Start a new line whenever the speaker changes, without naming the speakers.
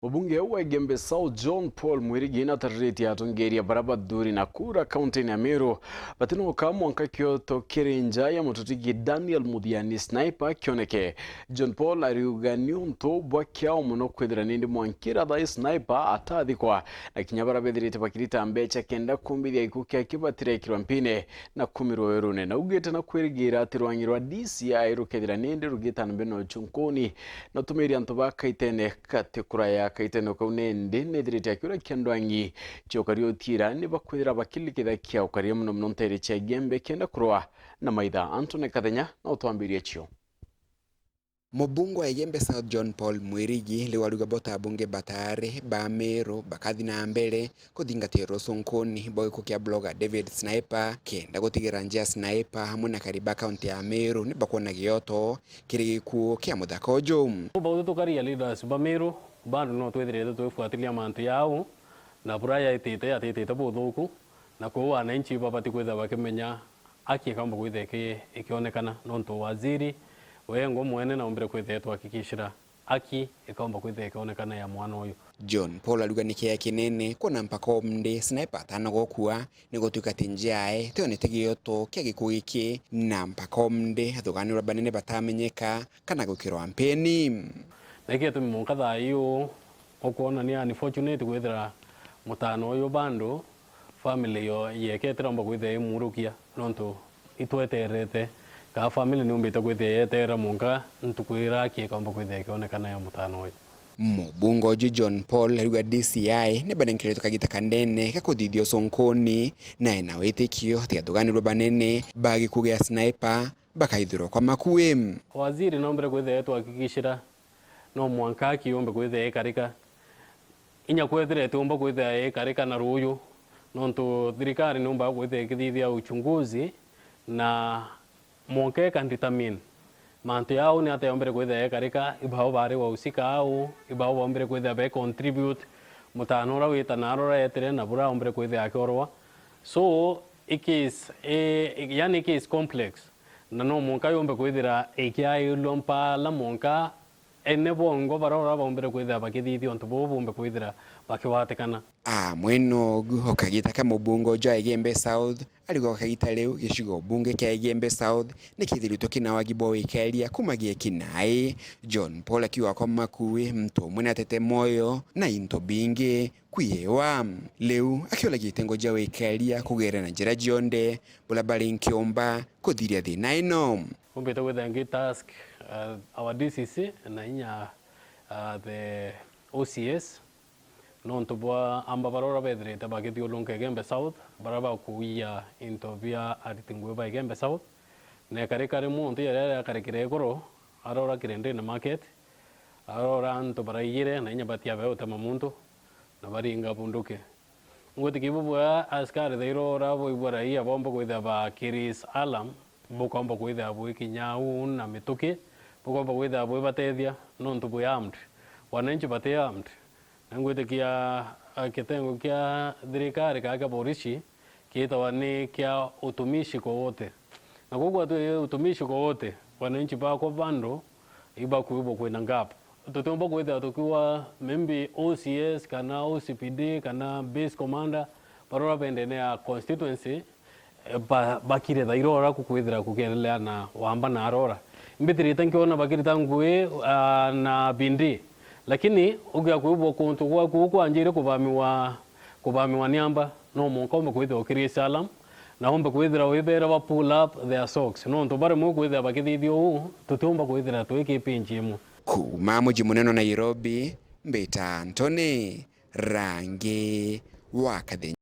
Wabunge wa Gembe South John Paul Mwirigi na tariti ya tungeria baraba duri na kura kaunti ya Meru batino kamu anka kyoto kirinja ya mututigi Daniel Mudiani sniper kioneke John Paul ariugani unto bwakia muno kwedra nindi mwankira dai sniper atadikwa na kinyabara bedirite bakirita ambecha kenda kumbi ya ikukia kibatire kirwampine na kumiro erune na ugete na kwirigira tirwangirwa DCI rukedra nindi rugita nbeno chunkoni na tumiri antoba kaitene katekura ya kaiteno kaunende nedirite akura kendwangi chokario tira ni bakwira bakilikida kia ukaria muno mnontere cha Gembe kenda kurwa na maida Antone Kadenya na utwambirie chio.
Mobungo wa Gembe South John Paul Mwirigi liwaluga bota bunge batare ba Meru bakathi na mbele kuthingatiro sonkoni boy kukia blogger David Sniper kenda gutigira njia Sniper hamwe na kariba county ya Meru ni bakwona gioto kirigikuo kia muthaka ujo
bautu tukaria leaders ba Meru bandu no twethirete twifuatilia mantu yao na buraya itite buthuku na kwa wananchi babati kwitha bakimenya aki kamba kwitheke ikionekana nonto waziri wengo mwene na umbire kwithetwa hakikishira aki ikamba kwithe ikionekana ya mwana uyu.
John Paul aluganikia kinene kuna mpaka omde Sniper tano gokua nigotuka tinjae tionete gioto kia gikuiki na mpaka omde athuganira banene batamenyeka kana gukirwa mpeni
nake tu munkatha iyo okuona ni unfortunate kwithira mutano uyu bandu family yo yeketera mba kwithe imurukia nonto itweterete ka family ni umbite kwithe yetera munka ntukwira ki kamba kwithe kionekana ya mutano uyu.
Mubungo John Paul aliga DCI ne badenkereto kagita kandene kakuthithio sonkoni na enawetekio tiathuganirwa banene bagi kugia Sniper bakaithirwo kwa makuwe.
Waziri nombere kwithe yetu hakikishira no mwanka kiombe kwithe karika inya kwethire tumba kwithe karika na ruyu nonto thirikari nomba kwithe kithithia uchunguzi na mwanke kan determine mantu yao ni ateombere kwithe karika ibao bare wa usika au ibao bombere kwithe be contribute mutanora wita narora yetere na bura ombere kwithe akorwa so ikis yani ikis complex na no mwanka yombe kwithira ikiai lompa la mwanka ene bongo barora bombere kwitha bakithithio ntu bombe kwithira bakiwatekana
mweno guho kagita kama mubungo ja Gembe South aligo kagita leo gishigo bunge kia Gembe South nikithirito kinawa gibo ikelia kumagie kinai John Paul akiwa kwa makuwe mtu mwene atete moyo na into binge kuyewa leo akiola gitengo ja ikelia kugera na njira jionde bula bali nkiomba kuthiria thina ino
umbite with the task our DCC na inya the OCS nonto bwa amba barora bedrete bagithio lonke Gembe South baraba kuia into via aritingwe ba Gembe South ne kare muntu yare kare goro arora kirende na market arora anto barayire na inya batia be utama muntu na baringa bunduke ngoti kibubwa askari deiro rabo ibora ia bombo kwitha ba Kiris Alam bukomba kwitha bwe kinyau na mituki bukomba kwitha bwe batethia nonto bwe armed wananchi bate armed ngwete kia kitengo kia thirikari kaka polisi kiitawa ni kia utumishi kwa wote na kugwa tu utumishi kwa wote wananchi bako bando iba kuibo kwenda ngapo tutomba kwetha tukiwa membi OCS kana OCPD kana base commander barora bendenea constituency bakire thairora kukwithira kukendelea na wamba na arora mbithirite nkiona bakirita ngui na bindi lakini ugia kuibo kuntu kwa kwanjire kuvamiwa niamba no monkombe kwithira Kiris Alam na hombe kwithira withera wa pull up their socks no nto bare mu kwithira bakithithio tutomba kwithira twiki pinjimu
kuma muji muneno Nairobi mbeta Antone Rangi wa Kadenya.